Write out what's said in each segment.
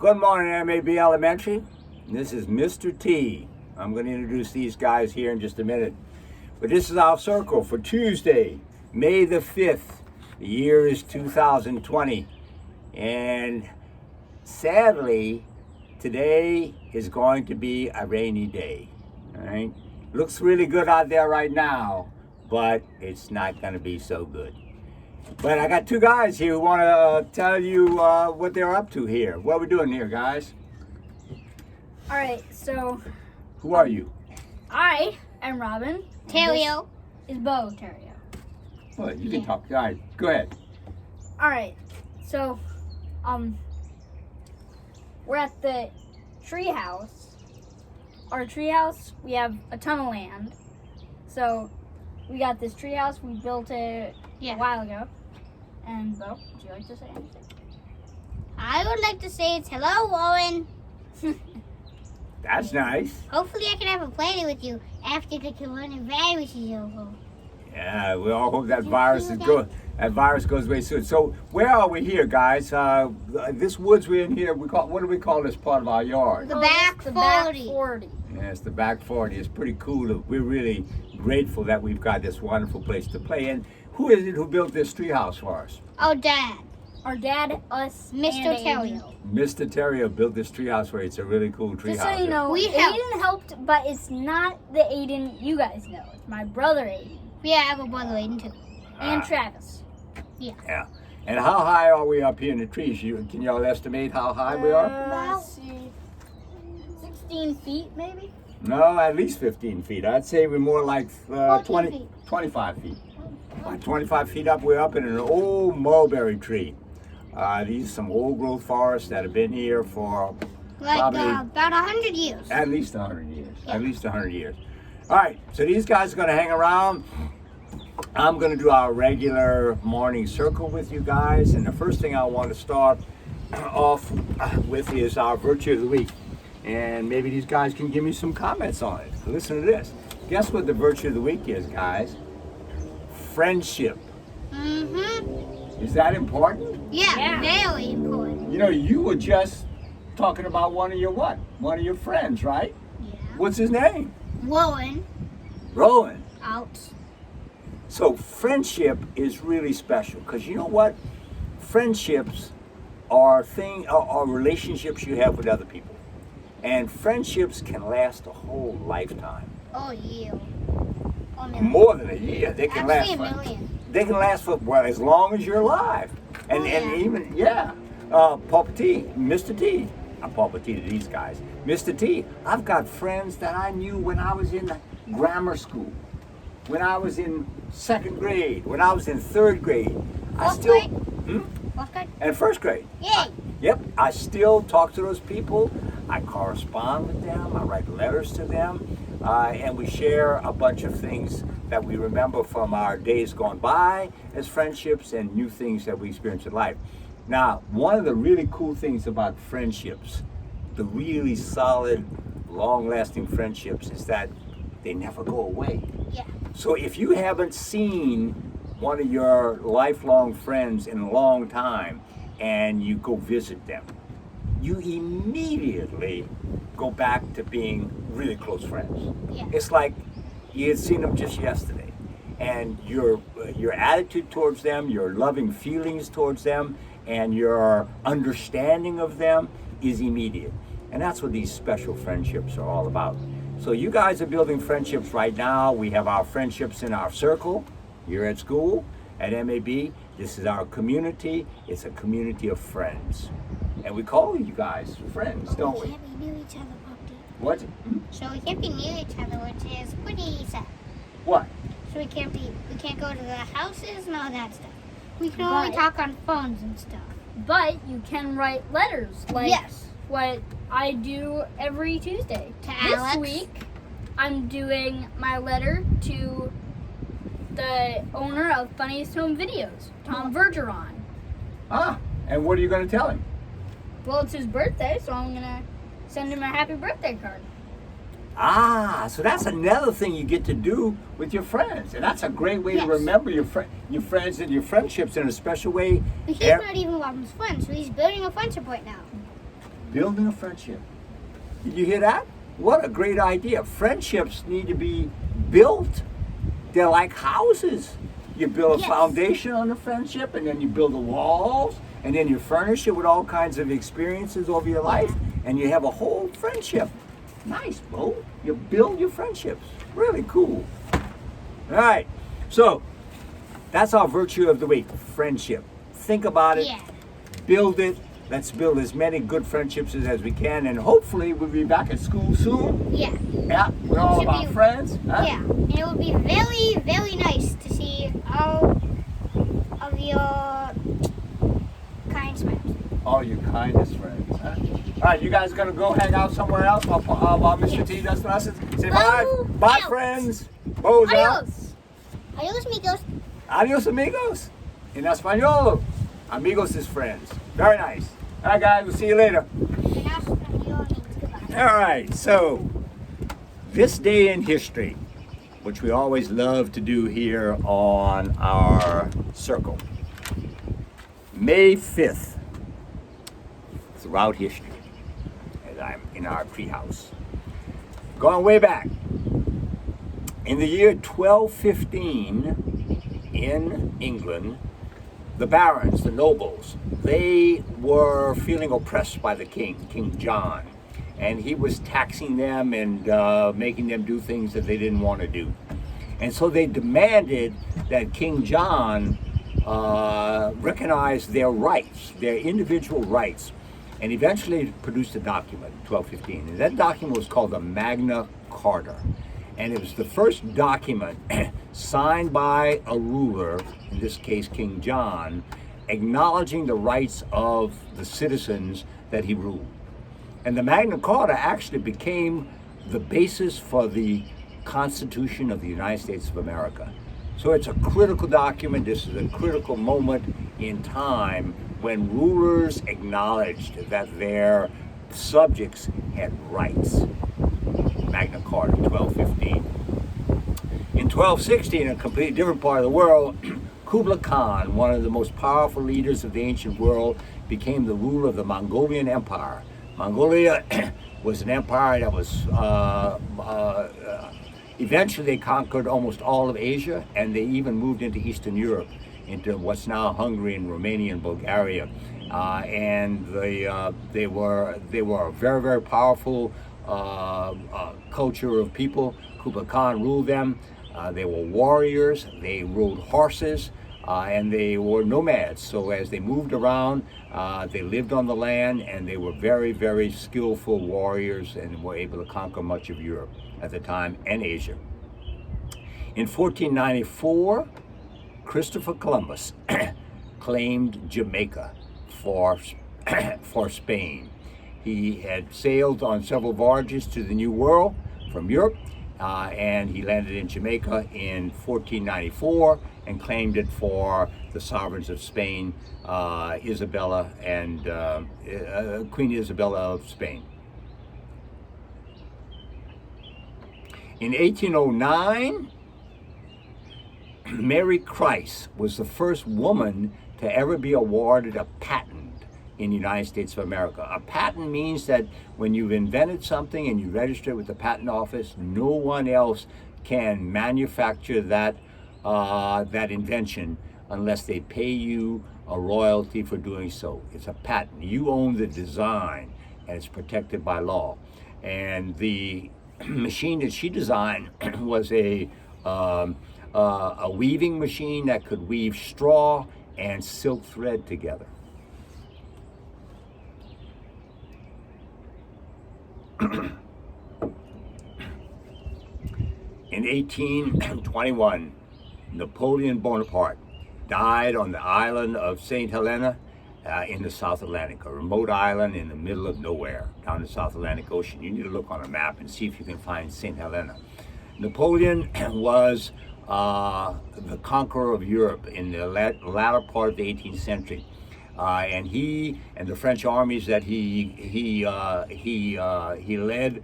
Good morning, MAB Elementary. This is Mr. T. I'm going to introduce these guys here in just a minute. But this is our circle for Tuesday, May the 5th. The year is 2020. And sadly, today is going to be a rainy day. All right? Looks really good out there right now, but it's not going to be so good. But I got two guys here who want to tell you what they're up to here. What are we doing here, guys? All right, so Who are you? I am Robin. Terrio. Is Bo Terrio. Well, you can talk. All right, go ahead. All right, so we're at the tree house. Our tree house, we have a ton of land. So we got this tree house. We built it a while ago. And Bo, would you like to say anything? I would like to say it's hello, Owen. That's nice. Hopefully I can have a play with you after the coronavirus is over. Yeah, we all hope that virus is good. That virus goes away soon. So where are we here, guys? This woods we're in here. What do we call this part of our yard? The back 40. Yeah, it's the back 40. It's pretty cool. We're really grateful that we've got this wonderful place to play. And who is it who built this treehouse for us? Oh, Dad. Our dad, us, Mr. and Terrio. Mr. Terrio built this treehouse for you. It's a really cool treehouse. Just so you know, Aiden helped, but it's not the Aiden you guys know. It's my brother Aiden. Yeah, I have a brother Aiden too. And Travis. Yeah. And how high are we up here in the trees? Can y'all estimate how high we are? Let's see. 16 feet, maybe? No, at least 15 feet. I'd say we're more like 14 feet. 25 feet. Like 25 feet up, we're up in an old mulberry tree. These are some old growth forests that have been here for Like probably about 100 years. at least 100 years. Yeah. At least 100 years. All right, so these guys are going to hang around. I'm going to do our regular morning circle with you guys. And the first thing I want to start off with is our virtue of the week. And maybe these guys can give me some comments on it. Listen to this. Guess what the virtue of the week is, guys? Friendship. Mm-hmm. Is that important? Yeah, very important. You know, you were just talking about one of your friends, right? Yeah. What's his name? Rowan. Rowan. Out. So friendship is really special because you know what? Friendships are relationships you have with other people. And friendships can last a whole lifetime. Oh, yeah. More than a year. They can Actually, last a million. They can last for as long as you're alive. And even Papa T, Mr. T. I'm Papa T to these guys. Mr. T, I've got friends that I knew when I was in grammar school, when I was in second grade, when I was in third grade. Fourth grade? And first grade. Yay. Yep, I still talk to those people. I correspond with them. I write letters to them. And we share a bunch of things that we remember from our days gone by as friendships and new things that we experience in life. Now, one of the really cool things about friendships, the really solid, long-lasting friendships, is that they never go away. Yeah. So if you haven't seen one of your lifelong friends in a long time and you go visit them, you immediately go back to being really close friends. Yeah. It's like you had seen them just yesterday. And your attitude towards them, your loving feelings towards them, and your understanding of them is immediate. And that's what these special friendships are all about. So you guys are building friendships right now. We have our friendships in our circle here at school, at MAB. This is our community. It's a community of friends. And we call you guys friends, don't we? We can't be near each other, Puppy. What? So we can't be near each other, which is pretty sad. What? So we can't go to the houses and all that stuff. We can only talk on phones and stuff. But you can write letters, like Yes. what I do every Tuesday. To This Alex. week, I'm doing my letter to the owner of Funniest Home Videos, Tom Vergeron. And what are you going to tell him? Well, it's his birthday, so I'm going to send him a happy birthday card. So that's another thing you get to do with your friends. And that's a great way to Yes. remember your friends and your friendships in a special way. But he's not even Robin's friend, so he's building a friendship right now. building a friendship. Did you hear that? What a great idea. Friendships need to be built. They're like houses. You build a foundation on the friendship, and then you build the walls, and then you furnish it with all kinds of experiences over your life, and you have a whole friendship. Nice, Bo. You build your friendships. Really cool. All right. So that's our virtue of the week, friendship. Think about it. Yeah. Build it. Let's build as many good friendships as we can, and hopefully we'll be back at school soon. Yeah. Yeah, with all of our friends. Huh? Yeah, and it would be very, very nice to see all of your kind smiles. All your kindest friends. Huh? All right, you guys gonna go hang out somewhere else while Mr. T does the lessons? Say bye. Bye, friends. Bo's out. Adios. Adios, amigos. Adios, amigos. In Espanol, amigos is friends. Very nice. All right, guys, we'll see you later. All right, so this day in history, which we always love to do here on our circle. May 5th, throughout history, as I'm in our treehouse. Going way back, in the year 1215 in England, the barons, the nobles, they were feeling oppressed by the king, King John. And he was taxing them and making them do things that they didn't want to do. And so they demanded that King John recognize their rights, their individual rights, and eventually produced a document in 1215. And that document was called the Magna Carta. And it was the first document signed by a ruler, in this case King John, acknowledging the rights of the citizens that he ruled. And the Magna Carta actually became the basis for the Constitution of the United States of America. So it's a critical document. This is a critical moment in time when rulers acknowledged that their subjects had rights. Magna Carta, 1215. In 1216, in a completely different part of the world, Kublai Khan, one of the most powerful leaders of the ancient world, became the ruler of the Mongolian Empire. Mongolia was an empire that was eventually they conquered almost all of Asia, and they even moved into Eastern Europe, into what's now Hungary and Romania and Bulgaria. And they were a very, very powerful culture of people. Kublai Khan ruled them. They were warriors. They rode horses. And they were nomads. So as they moved around, they lived on the land, and they were very, very skillful warriors and were able to conquer much of Europe at the time and Asia. In 1494, Christopher Columbus claimed Jamaica for Spain. He had sailed on several voyages to the New World from Europe, and he landed in Jamaica in 1494 and claimed it for the sovereigns of Spain, Isabella and Queen Isabella of Spain. In 1809, Mary Christ was the first woman to ever be awarded a patent in the United States of America. A patent means that when you've invented something and you register it with the patent office, no one else can manufacture that invention unless they pay you a royalty for doing so. It's a patent. You own the design, and it's protected by law. And the machine that she designed was a weaving machine that could weave straw and silk thread together. In 1821, Napoleon Bonaparte died on the island of St. Helena in the South Atlantic, a remote island in the middle of nowhere down the South Atlantic Ocean. You need to look on a map and see if you can find St. Helena. Napoleon was the conqueror of Europe in the latter part of the 18th century. And he and the French armies that he led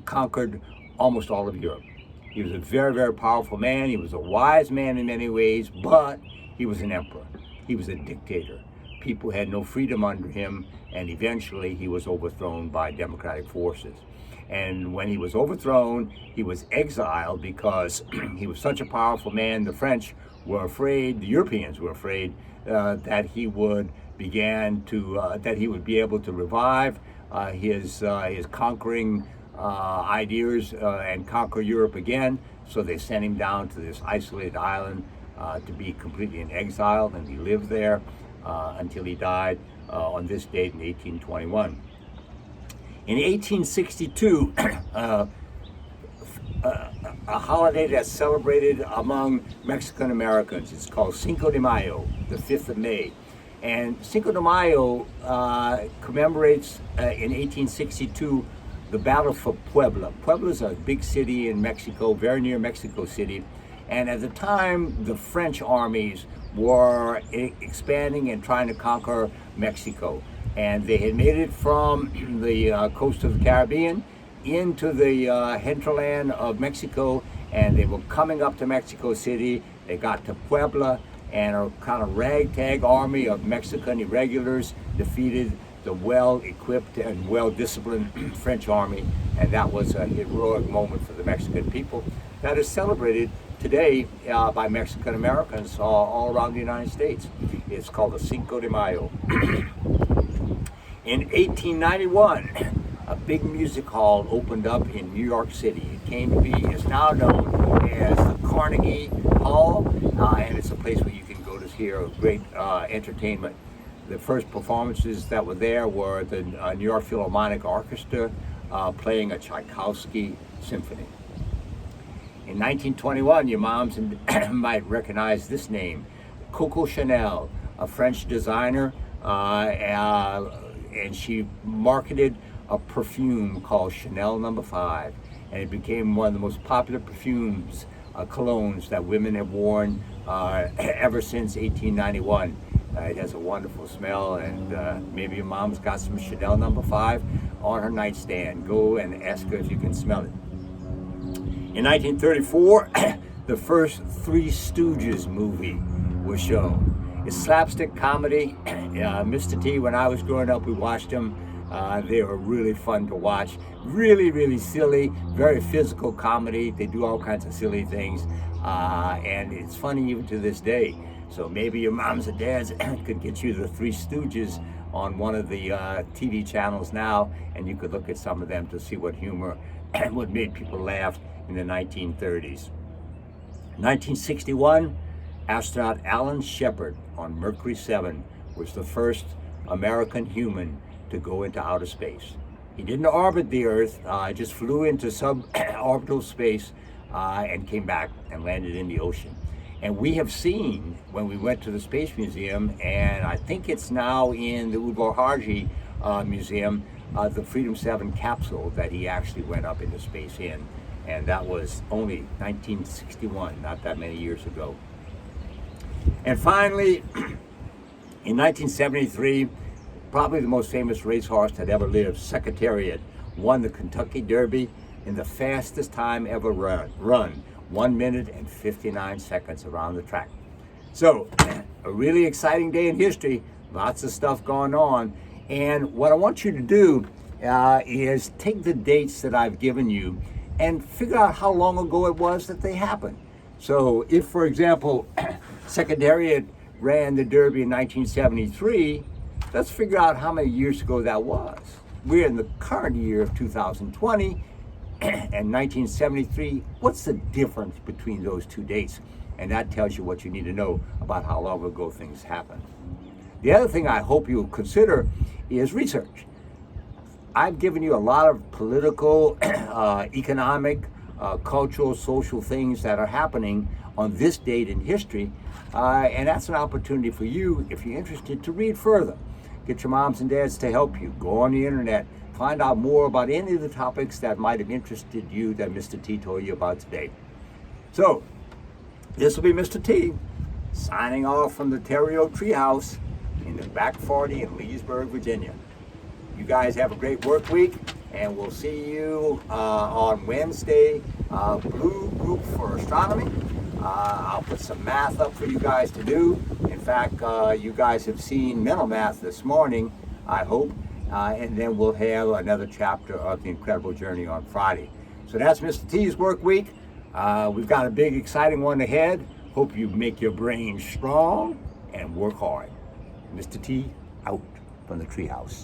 conquered almost all of Europe. He was a very, very powerful man. He was a wise man in many ways, but he was an emperor. He was a dictator. people had no freedom under him, and eventually he was overthrown by democratic forces. And when he was overthrown, he was exiled because he was such a powerful man. The French were afraid, the Europeans were afraid that he would that he would be able to revive his conquering ideas and conquer Europe again. So they sent him down to this isolated island to be completely in exile, and he lived there until he died on this date in 1821. In 1862, a holiday that's celebrated among Mexican Americans, it's called Cinco de Mayo, the 5th of May. And Cinco de Mayo commemorates in 1862 the Battle for Puebla. Puebla is a big city in Mexico, very near Mexico City. And at the time, the French armies were expanding and trying to conquer Mexico. And they had made it from the coast of the Caribbean into the hinterland of Mexico, and they were coming up to Mexico City. They got to Puebla, and a kind of ragtag army of Mexican irregulars defeated the well-equipped and well-disciplined French army, and that was a heroic moment for the Mexican people that is celebrated today by Mexican Americans all around the United States. It's called the Cinco de Mayo. In 1891, a big music hall opened up in New York City. It came to be, is now known as the Carnegie Hall, and it's a place where you can go to hear great entertainment. The first performances that were there were the New York Philharmonic Orchestra playing a Tchaikovsky symphony. In 1921, your moms might recognize this name, Coco Chanel, a French designer, and she marketed a perfume called Chanel No. 5, and it became one of the most popular perfumes, colognes that women have worn ever since 1891. It has a wonderful smell, and maybe your mom's got some Chanel No. 5 on her nightstand. Go and ask her if you can smell it. In 1934, the first Three Stooges movie was shown. It's slapstick comedy. Mr. T, when I was growing up, we watched them. They were really fun to watch. Really, really silly, very physical comedy. They do all kinds of silly things. And it's funny even to this day. So maybe your moms and dads could get you the Three Stooges on one of the TV channels now, and you could look at some of them to see what humor and what made people laugh in the 1930s. 1961, astronaut Alan Shepard on Mercury 7 was the first American human to go into outer space. He didn't orbit the Earth, just flew into suborbital space and came back and landed in the ocean. And we have seen, when we went to the Space Museum, and I think it's now in the Udvar-Haji Museum, the Freedom 7 capsule that he actually went up into space in. And that was only 1961, not that many years ago. And finally, in 1973, probably the most famous racehorse that ever lived, Secretariat, won the Kentucky Derby in the fastest time ever run, 1 minute and 59 seconds around the track. So, a really exciting day in history, lots of stuff going on. And what I want you to do is take the dates that I've given you and figure out how long ago it was that they happened. So if, for example, Secretariat ran the Derby in 1973, let's figure out how many years ago that was. We're in the current year of 2020, and 1973, what's the difference between those two dates? And that tells you what you need to know about how long ago things happened. The other thing I hope you'll consider is research. I've given you a lot of political, economic, cultural, social things that are happening on this date in history, and that's an opportunity for you, if you're interested, to read further. Get your moms and dads to help you. Go on the internet, find out more about any of the topics that might have interested you that Mr. T told you about today. So, this will be Mr. T, signing off from the Terrio Treehouse in the back 40 in Leesburg, Virginia. You guys have a great work week, and we'll see you on Wednesday. Blue group for astronomy. I'll put some math up for you guys to do. In fact, you guys have seen mental math this morning, I hope, and then we'll have another chapter of the incredible journey on Friday. So that's Mr. T's work week. We've got a big, exciting one ahead. Hope you make your brain strong and work hard. Mr. T out from the treehouse.